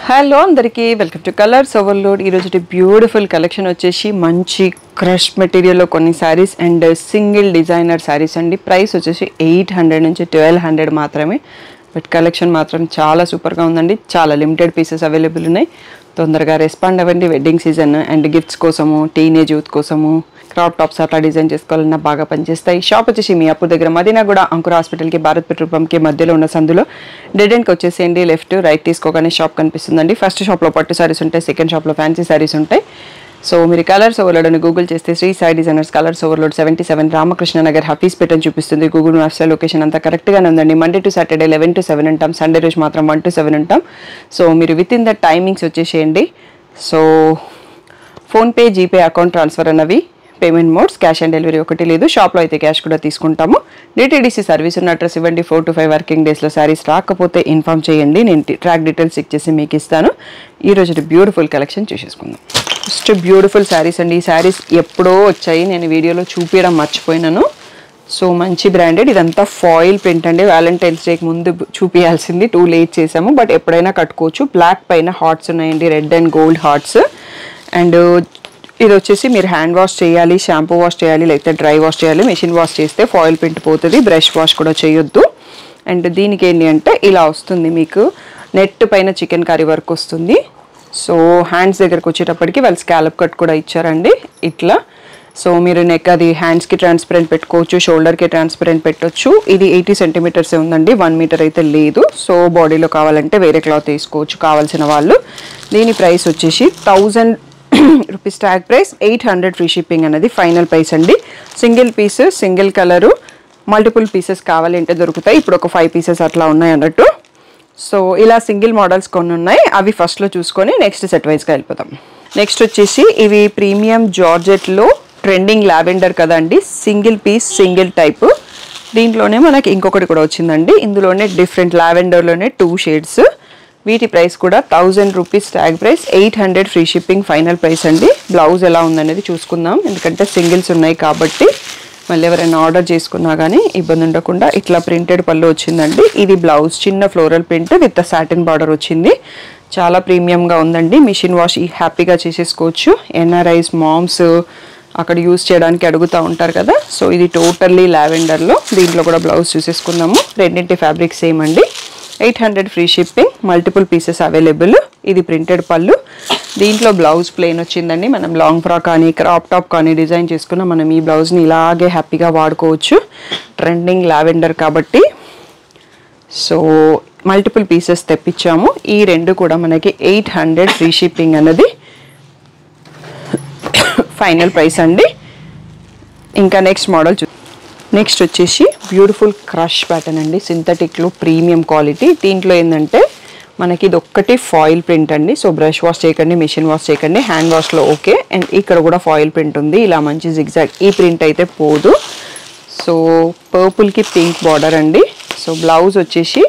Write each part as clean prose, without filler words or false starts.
Hello అందరికీ welcome to colours overload. ఈరోజు beautiful collection వచ్చేసి మంచి క్రష్ మెటీరియల్లో కొన్ని saris and single designer saris అండి. ప్రైస్ వచ్చేసి 800 నుంచి 1200 మాత్రమే. బట్ కలెక్షన్ మాత్రం చాలా సూపర్గా ఉందండి. చాలా లిమిటెడ్ పీసెస్ అవైలబుల్ ఉన్నాయి. తొందరగా రెస్పాండ్ అవ్వండి. వెడ్డింగ్ సీజన్ అండ్ గిఫ్ట్స్ కోసము, టీనేజ్ యూత్ కోసము, క్రాప్ టాప్స్ అట్లా డిజైన్ చేసుకోవాలన్నా బాగా పనిచేస్తాయి. షాప్ వచ్చేసి మీ అప్పు దగ్గర మదీనాగూడ అంకుర్ హాస్పిటల్కి భారత్ పెట్రోల్ పంప్కి మధ్యలో ఉన్న సందులో డెడ్ ఎండ్కి వచ్చేసేయండి. లెఫ్ట్ రైట్ తీసుకోగానే షాప్ కనిపిస్తుందండి. ఫస్ట్ షాప్లో పట్టు శారీస్ ఉంటాయి, సెకండ్ షాప్లో ఫ్యాన్సీ శారీస్ ఉంటాయి. సో మీరు కలర్స్ ఓవర్లోడ్ అని గూగుల్ చేస్తే Shri Sai designers colours overload 77 Ramakrishna Nagar Hafeezpet అని చూపిస్తుంది. గూగుల్ మ్యాప్స్ లొకేషన్ అంతా కరెక్ట్గానే ఉందండి. మండే టు సాటర్డే 11 to 7 ఉంటాం, సండే రోజు మాత్రం 1 to 7 ఉంటాం. సో మీరు విత్ ఇన్ ద టైమింగ్స్ వచ్చేసేయండి. So PhonePe, GPay, account transfer అన్నవి payment modes, cash on delivery ఒకటి లేదు. షాప్లో అయితే క్యాష్ కూడా తీసుకుంటాము. డిటీడీసీ సర్వీస్ ఉన్న అడ్రస్ ఇవ్వండి. 4 to 5 వర్కింగ్ డేస్లో శారీస్ రాకపోతే ఇన్ఫామ్ చేయండి. నేను ట్రాక్ డీటెయిల్స్ చెక్ చేసి మీకు ఇస్తాను. ఈరోజు బ్యూటిఫుల్ కలెక్షన్ చూసేసుకుందాం. ఫస్ట్ బ్యూటిఫుల్ శారీస్ అండి. ఈ శారీస్ ఎప్పుడో వచ్చాయి, నేను వీడియోలో చూపించడం మర్చిపోయినాను. సో మంచి బ్రాండెడ్, ఇదంతా ఫాయిల్ ప్రింట్ అండి. వ్యాలంటైన్స్ డేకి ముందు చూపించాల్సింది 2 లేట్ చేసాము, బట్ ఎప్పుడైనా కట్టుకోవచ్చు. బ్లాక్ పైన హార్ట్స్ ఉన్నాయండి, red and gold hearts. And ఇది వచ్చేసి మీరు హ్యాండ్ వాష్ చేయాలి, షాంపూ వాష్ చేయాలి, లేకపోతే డ్రై వాష్ చేయాలి. మెషిన్ వాష్ చేస్తే ఫాయిల్ ప్రింట్ పోతుంది, బ్రష్ వాష్ కూడా చేయొద్దు. అండ్ దీనికి ఏంటి అంటే ఇలా వస్తుంది, మీకు నెట్ పైన చికెన్ కర్రీ వర్క్ వస్తుంది. సో హ్యాండ్స్ దగ్గరకు వచ్చేటప్పటికి వాళ్ళు స్కాలప్ కట్ కూడా ఇచ్చారండి ఇట్లా. సో మీరు నెక్ అది హ్యాండ్స్కి ట్రాన్స్పరెంట్ పెట్టుకోవచ్చు, షోల్డర్కి ట్రాన్స్పరెంట్ పెట్టవచ్చు. ఇది 80 centimeters ఉందండి, 1 meter అయితే లేదు. సో బాడీలో కావాలంటే వేరే క్లాత్ వేసుకోవచ్చు కావాల్సిన వాళ్ళు. దీని ప్రైస్ వచ్చేసి 1000 rupees tag price, 800 free shipping అనేది ఫైనల్ ప్రైస్ అండి. Single piece, single colour, multiple pieces కావాలి అంటే దొరుకుతాయి. ఇప్పుడు ఒక 5 pieces అట్లా ఉన్నాయి అన్నట్టు. సో ఇలా సింగిల్ మోడల్స్ కొన్ని ఉన్నాయి, అవి ఫస్ట్లో చూసుకొని నెక్స్ట్ సెట్ వైజ్గా వెళ్ళిపోతాం. నెక్స్ట్ వచ్చేసి ఇవి ప్రీమియం జార్జెట్లో ట్రెండింగ్ లావెండర్ కదండి. Single piece, single type. దీంట్లోనే మనకి ఇంకొకటి కూడా వచ్చిందండి. ఇందులోనే డిఫరెంట్ లావెండర్లోనే 2 shades. వీటి ప్రైస్ కూడా 1000 rupees tag price, 800 free shipping final price అండి. బ్లౌజ్ ఎలా ఉందనేది చూసుకుందాం, ఎందుకంటే సింగిల్స్ ఉన్నాయి కాబట్టి మళ్ళీ ఎవరైనా ఆర్డర్ చేసుకున్నా కానీ ఇబ్బంది ఉండకుండా. ఇట్లా ప్రింటెడ్ పళ్ళు వచ్చిందండి. ఇది బ్లౌజ్ చిన్న floral print with satin border వచ్చింది. చాలా ప్రీమియంగా ఉందండి. మిషన్ వాష్ హ్యాపీగా చేసేసుకోవచ్చు. ఎన్ఆర్ఐస్, మామ్స్ అక్కడ యూజ్ చేయడానికి అడుగుతూ ఉంటారు కదా. సో ఇది టోటల్లీ లావెండర్లో. దీంట్లో కూడా బ్లౌజ్ చూసేసుకుందాము. రెండింటి ఫ్యాబ్రిక్ సేమ్ అండి. 800 free shipping, multiple pieces available. ఇది ప్రింటెడ్ పళ్ళు. దీంట్లో బ్లౌజ్ ప్లెయిన్ వచ్చిందండి. మనం లాంగ్ ఫ్రాక్ కానీ క్రాప్ టాప్ కానీ డిజైన్ చేసుకున్న మనం ఈ బ్లౌజ్ని ఇలాగే హ్యాపీగా వాడుకోవచ్చు. ట్రెండింగ్ లావెండర్ కాబట్టి. సో మల్టిపుల్ పీసెస్ తెప్పించాము. ఈ రెండు కూడా మనకి 800 ఫ్రీ షిప్పింగ్ అన్నది ఫైనల్ ప్రైస్ అండి. ఇంకా నెక్స్ట్ మోడల్ నెక్స్ట్ వచ్చేసి బ్యూటిఫుల్ క్రష్ ప్యాటర్న్ అండి. సింథటిక్లో ప్రీమియం క్వాలిటీ. దీంట్లో ఏంటంటే మనకి ఇది ఒక్కటి ఫాయిల్ ప్రింట్ అండి. సో బ్రష్ వాష్ చేయకండి, మిషన్ వాష్ చేయకండి, హ్యాండ్ వాష్లో ఓకే. అండ్ ఇక్కడ కూడా ఫాయిల్ ప్రింట్ ఉంది, ఇలా మంచి జిగ్జాగ్. ఈ ప్రింట్ అయితే పోదు. సో పర్పుల్కి పింక్ బార్డర్ అండి. సో బ్లౌజ్ వచ్చేసి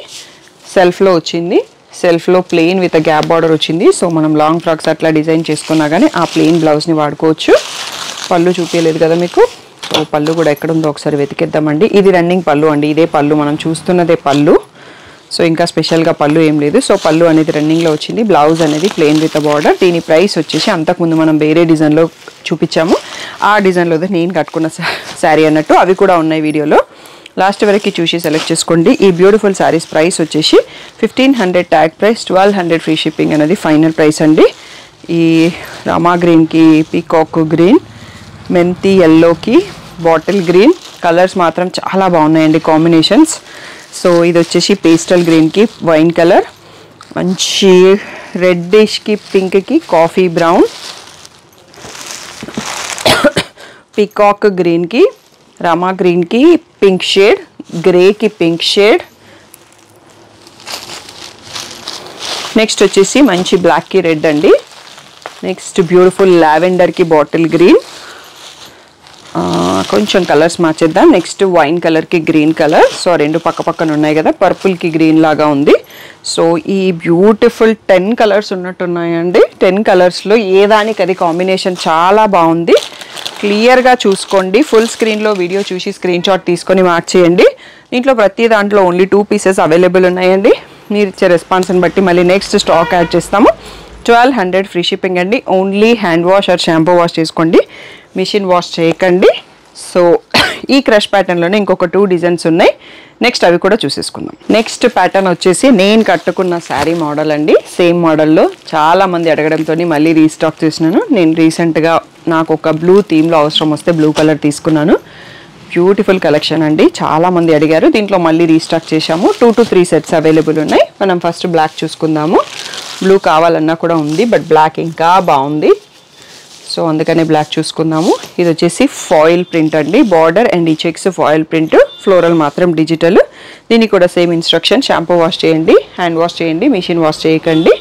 సెల్ఫ్లో వచ్చింది. సెల్ఫ్లో ప్లెయిన్ విత్ గ్యాప్ బార్డర్ వచ్చింది. సో మనం లాంగ్ ఫ్రాక్స్ అట్లా డిజైన్ చేసుకున్నా కానీ ఆ ప్లెయిన్ బ్లౌజ్ని వాడుకోవచ్చు. పళ్ళు చూపించలేదు కదా మీకు. సో పళ్ళు కూడా ఎక్కడుందో ఒకసారి వెతికేద్దామండి. ఇది రన్నింగ్ పళ్ళు అండి. ఇదే పళ్ళు, మనం చూస్తున్నదే పళ్ళు. సో ఇంకా స్పెషల్గా పళ్ళు ఏం లేదు. సో పళ్ళు అనేది రన్నింగ్లో వచ్చింది. బ్లౌజ్ అనేది ప్లెయిన్ విత్ బార్డర్. దీని ప్రైస్ వచ్చేసి అంతకుముందు మనం వేరే డిజైన్లో చూపించాము, ఆ డిజైన్లో నేను కట్టుకున్న శారీ అన్నట్టు. అవి కూడా ఉన్నాయి వీడియోలో, లాస్ట్ వరకు చూసి సెలెక్ట్ చేసుకోండి. ఈ బ్యూటిఫుల్ శారీస్ ప్రైస్ వచ్చేసి 1500 ట్యాగ్ ప్రైస్, 1200 ఫ్రీ షిప్పింగ్ అనేది ఫైనల్ ప్రైస్ అండి. ఈ రామా గ్రీన్కి పీకాక్ గ్రీన్, మెంతి ఎల్లోకి బాటిల్ గ్రీన్ కలర్స్ మాత్రం చాలా బాగున్నాయండి కాంబినేషన్స్. సో ఇది వచ్చేసి పేస్టల్ గ్రీన్కి వైన్ కలర్, మంచి రెడ్డిష్కి పింక్కి కాఫీ బ్రౌన్, పీకాక్ గ్రీన్కి రామా గ్రీన్కి పింక్ షేడ్, గ్రేకి పింక్ షేడ్. నెక్స్ట్ వచ్చేసి మంచి బ్లాక్కి రెడ్ అండి. నెక్స్ట్ బ్యూటిఫుల్ లావెండర్కి బాటిల్ గ్రీన్. కొంచెం కలర్స్ మార్చేద్దాం. నెక్స్ట్ వైన్ కలర్కి గ్రీన్ కలర్. సో రెండు పక్క పక్కన ఉన్నాయి కదా, పర్పుల్కి గ్రీన్ లాగా ఉంది. సో ఈ బ్యూటిఫుల్ 10 కలర్స్ ఉన్నట్టున్నాయండి. 10 కలర్స్లో ఏ దానికి అది కాంబినేషన్ చాలా బాగుంది. క్లియర్గా చూసుకోండి. ఫుల్ స్క్రీన్లో వీడియో చూసి స్క్రీన్ షాట్ తీసుకొని మార్చేయండి. దీంట్లో ప్రతి దాంట్లో ఓన్లీ 2 pieces అవైలబుల్ ఉన్నాయండి. మీరు ఇచ్చే రెస్పాన్స్ని బట్టి మళ్ళీ నెక్స్ట్ స్టాక్ యాడ్ చేస్తాము. 1200 ఫ్రీ షిప్పింగ్ అండి. Only hand wash or shampoo wash చేసుకోండి, మిషన్ వాష్ చేయకండి. సో ఈ క్రష్ ప్యాటర్న్లోనే ఇంకొక 2 డిజైన్స్ ఉన్నాయి. నెక్స్ట్ అవి కూడా చూసేసుకుందాం. నెక్స్ట్ ప్యాటర్న్ వచ్చేసి నేను కట్టుకున్న శారీ మోడల్ అండి. సేమ్ మోడల్లో చాలామంది అడగడంతో మళ్ళీ రీస్టాక్ చేసినాను. నేను రీసెంట్గా నాకు ఒక బ్లూ థీమ్లో అవసరం వస్తే బ్లూ కలర్ తీసుకున్నాను. బ్యూటిఫుల్ కలెక్షన్ అండి, చాలామంది అడిగారు. దీంట్లో మళ్ళీ రీస్టాక్ చేశాము. 2 to 3 సెట్స్ అవైలబుల్ ఉన్నాయి. మనం ఫస్ట్ బ్లాక్ చూసుకుందాము. బ్లూ కావాలన్నా కూడా ఉంది, బట్ బ్లాక్ ఇంకా బాగుంది, సో అందుకనే బ్లాక్ చూసుకుందాము. ఇది వచ్చేసి ఫాయిల్ ప్రింట్ అండి. బార్డర్ అండ్ ఈ చెక్స్ ఫాయిల్ ప్రింట్, ఫ్లోరల్ మాత్రం డిజిటల్. దీనికి కూడా సేమ్ ఇన్స్ట్రక్షన్, షాంపూ వాష్ చేయండి, హ్యాండ్ వాష్ చేయండి, మిషన్ వాష్ చేయకండి.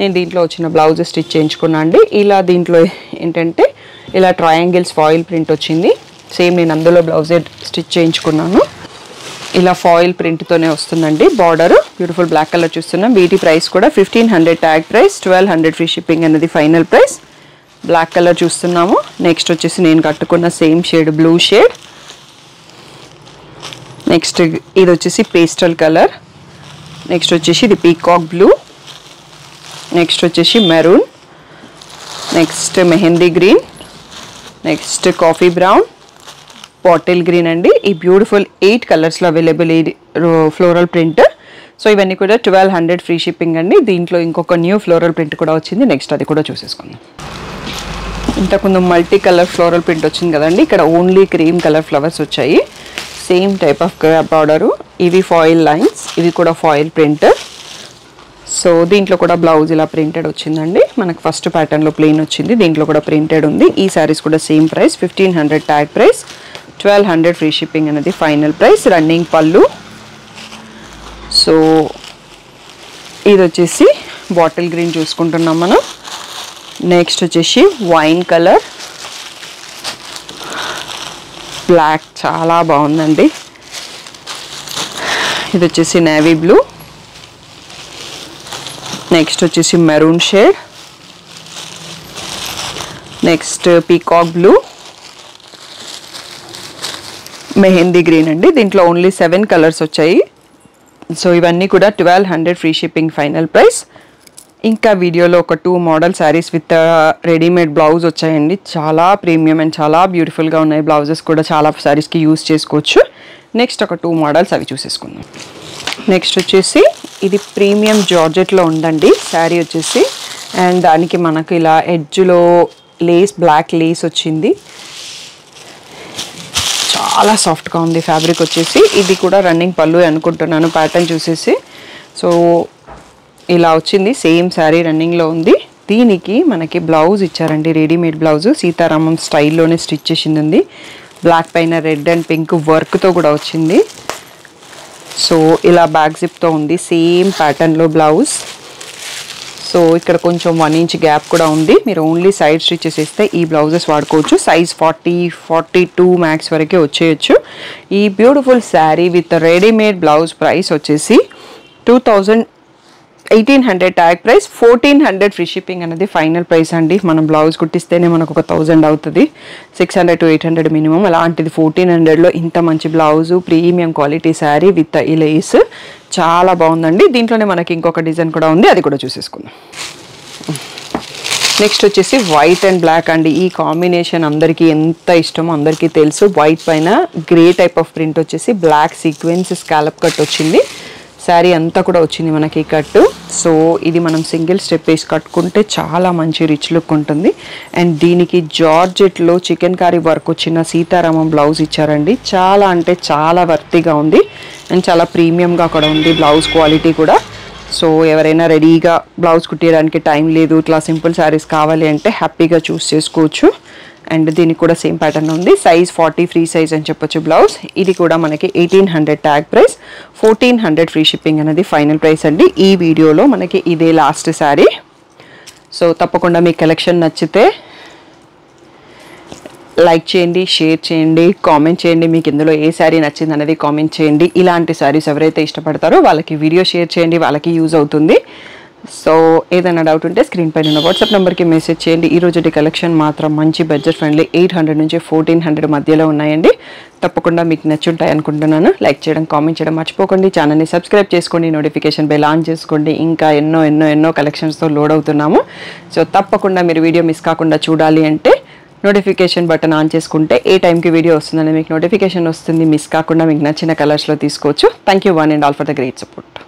నేను దీంట్లో వచ్చిన బ్లౌజ్ స్టిచ్ చేయించుకున్నా అండి. ఇలా దీంట్లో ఏంటంటే ఇలా ట్రయాంగిల్స్ ఫాయిల్ ప్రింట్ వచ్చింది. సేమ్ నేను అందులో బ్లౌజ్ స్టిచ్ చేయించుకున్నాను. ఇలా ఫాయిల్ ప్రింట్తోనే వస్తుందండి. బార్డర్ బ్యూటిఫుల్ బ్లాక్ కలర్ చూస్తున్నాం. వీటి ప్రైస్ కూడా 1500 ట్యాగ్ ప్రైస్, 1200 ఫ్రీ షిప్పింగ్ అనేది ఫైనల్ ప్రైస్. బ్లాక్ కలర్ చూస్తున్నాము. నెక్స్ట్ వచ్చేసి నేను కట్టుకున్న same shade blue shade. Next ఇది వచ్చేసి పేస్టల్ కలర్. నెక్స్ట్ వచ్చేసి ఇది పీకాక్ బ్లూ. నెక్స్ట్ వచ్చేసి maroon. Next mehndi green. Next coffee brown, bottle green అండి. ఈ బ్యూటిఫుల్ 8 కలర్స్లో అవైలబుల్ ఈ ఫ్లోరల్ ప్రింట్. సో ఇవన్నీ కూడా 1200 ఫ్రీ షిప్పింగ్ అండి. దీంట్లో ఇంకొక న్యూ ఫ్లోరల్ ప్రింట్ కూడా వచ్చింది. నెక్స్ట్ అది కూడా చూసేసుకుందాం. ఇంతకుముందు మల్టీ కలర్ ఫ్లోరల్ ప్రింట్ వచ్చింది కదండి, ఇక్కడ ఓన్లీ క్రీమ్ కలర్ ఫ్లవర్స్ వచ్చాయి. Same type of border. ఇవి ఫాయిల్ లైన్స్, ఇవి కూడా ఫాయిల్ ప్రింట్. సో దీంట్లో కూడా బ్లౌజ్ ఇలా ప్రింటెడ్ వచ్చిందండి. మనకు ఫస్ట్ ప్యాటర్న్లో ప్లెయిన్ వచ్చింది, దీంట్లో కూడా ప్రింటెడ్ ఉంది. ఈ శారీస్ కూడా same price, 1500 tag price, 1200 free shipping అనేది ఫైనల్ ప్రైస్. రన్నింగ్ పళ్ళు. సో ఇది వచ్చేసి బాటిల్ గ్రీన్ చూసుకుంటున్నాం మనం. నెక్స్ట్ వచ్చేసి వైన్ కలర్, బ్లాక్ చాలా బాగుందండి. ఇది వచ్చేసి నేవీ బ్లూ. నెక్స్ట్ వచ్చేసి maroon shade. Next peacock blue, mehndi green అండి. దీంట్లో ఓన్లీ 7 కలర్స్ వచ్చాయి. సో ఇవన్నీ కూడా 1200 ఫ్రీ షిప్పింగ్ ఫైనల్ ప్రైస్. ఇంకా వీడియోలో ఒక 2 model saris with readymade blouse వచ్చాయండి. చాలా ప్రీమియం అండ్ చాలా బ్యూటిఫుల్గా ఉన్నాయి. బ్లౌజెస్ కూడా చాలా శారీస్కి యూజ్ చేసుకోవచ్చు. నెక్స్ట్ ఒక 2 మోడల్స్ అవి చూసేసుకుందాం. నెక్స్ట్ వచ్చేసి ఇది ప్రీమియం జార్జెట్లో ఉందండి శారీ వచ్చేసి. అండ్ దానికి మనకు ఇలా ఎడ్జ్లో లేస్, బ్లాక్ లేస్ వచ్చింది. చాలా సాఫ్ట్గా ఉంది ఫ్యాబ్రిక్ వచ్చేసి. ఇది కూడా రన్నింగ్ పళ్ళు అనుకుంటున్నాను ప్యాటర్న్ చూసేసి. సో ఇలా వచ్చింది, సేమ్ శారీ రన్నింగ్లో ఉంది. దీనికి మనకి బ్లౌజ్ ఇచ్చారండి, రెడీమేడ్ బ్లౌజ్ సీతారామం స్టైల్లోనే స్టిచ్ చేసింది ఉంది. బ్లాక్ పైన రెడ్ అండ్ పింక్ వర్క్తో కూడా వచ్చింది. సో ఇలా బ్యాక్ జిప్తో ఉంది, సేమ్ ప్యాటర్న్లో బ్లౌజ్. సో ఇక్కడ కొంచెం 1 ఇంచ్ గ్యాప్ కూడా ఉంది. మీరు ఓన్లీ సైడ్ స్టిచెస్ ఇస్తే ఈ బ్లౌజెస్ వాడుకోవచ్చు. సైజ్ 40, 42 మ్యాక్స్ వరకే వచ్చేయచ్చు. ఈ beautiful sari with readymade blouse price వచ్చేసి 1800 ట్యాగ్ ప్రైస్, 1400 ఫ్రీ షిప్పింగ్ అనేది ఫైనల్ ప్రైస్ అండి. మనం బ్లౌజ్ కుట్టిస్తేనే మనకు ఒక 1000 అవుతుంది, 600 to 800 మినిమం. అలాంటిది 1400లో ఇంత మంచి blouse, premium quality sari with ఈ లేస్ చాలా బాగుందండి. దీంట్లోనే మనకి ఇంకొక డిజైన్ కూడా ఉంది, అది కూడా చూసేసుకుందాం. నెక్స్ట్ వచ్చేసి వైట్ అండ్ బ్లాక్ అండి. ఈ కాంబినేషన్ అందరికీ ఎంత ఇష్టమో అందరికీ తెలుసు. వైట్ పైన గ్రే టైప్ ఆఫ్ ప్రింట్ వచ్చేసి బ్లాక్ సీక్వెన్స్ స్కాలప్ కట్ వచ్చింది. శారీ అంతా కూడా వచ్చింది మనకి కట్టు. సో ఇది మనం సింగిల్ స్టెప్ వేసి కట్టుకుంటే చాలా మంచి రిచ్ లుక్ ఉంటుంది. అండ్ దీనికి జార్జెట్లో చికెన్ కారీ వర్క్ వచ్చిన సీతారామం బ్లౌజ్ ఇచ్చారండి. చాలా అంటే చాలా వర్తిగా ఉంది అండ్ చాలా ప్రీమియంగా కూడా ఉంది బ్లౌజ్ క్వాలిటీ కూడా. సో ఎవరైనా రెడీగా బ్లౌజ్ కుట్టేయడానికి టైం లేదు, ఇట్లా సింపుల్ శారీస్ కావాలి అంటే హ్యాపీగా చూస్ చేసుకోవచ్చు. అండ్ దీనికి కూడా సేమ్ ప్యాటర్న్ ఉంది. సైజ్ 40 ఫ్రీ సైజ్ అని చెప్పొచ్చు బ్లౌజ్. ఇది కూడా మనకి 1800 ట్యాగ్ ప్రైస్, 1400 ఫ్రీ షిప్పింగ్ అనేది ఫైనల్ ప్రైస్ అండి. ఈ వీడియోలో మనకి ఇదే లాస్ట్ శారీ. సో తప్పకుండా మీ కలెక్షన్ నచ్చితే లైక్ చేయండి, షేర్ చేయండి, కామెంట్ చేయండి. మీకు ఇందులో ఏ శారీ నచ్చింది అనేది కామెంట్ చేయండి. ఇలాంటి శారీస్ ఎవరైతే ఇష్టపడతారో వాళ్ళకి వీడియో షేర్ చేయండి, వాళ్ళకి యూజ్ అవుతుంది. సో ఏదైనా డౌట్ ఉంటే స్క్రీన్ పైన ఉన్న వాట్సాప్ నెంబర్కి మెసేజ్ చేయండి. ఈ రోజు కలెక్షన్ మాత్రం మంచి బడ్జెట్ ఫ్రెండ్లీ 800 నుంచి 1400 మధ్యలో ఉన్నాయండి. తప్పకుండా మీకు నచ్చుంటాయి అనుకుంటున్నాను. లైక్ చేయడం, కామెంట్ చేయడం మర్చిపోకండి. ఛానల్ని సబ్స్క్రైబ్ చేసుకోండి, నోటిఫికేషన్ బెల్ ఆన్ చేసుకోండి. ఇంకా ఎన్నో కలెక్షన్స్తో లోడ్ అవుతున్నాము. సో తప్పకుండా మీరు వీడియో మిస్ కాకుండా చూడాలి అంటే నోటిఫికేషన్ బటన్ ఆన్ చేసుకుంటే ఏ టైంకి వీడియో వస్తుందని మీకు నోటిఫికేషన్ వస్తుంది. మిస్ కాకుండా మీకు నచ్చిన కలర్స్లో తీసుకోవచ్చు. Thank you one and all for the great support.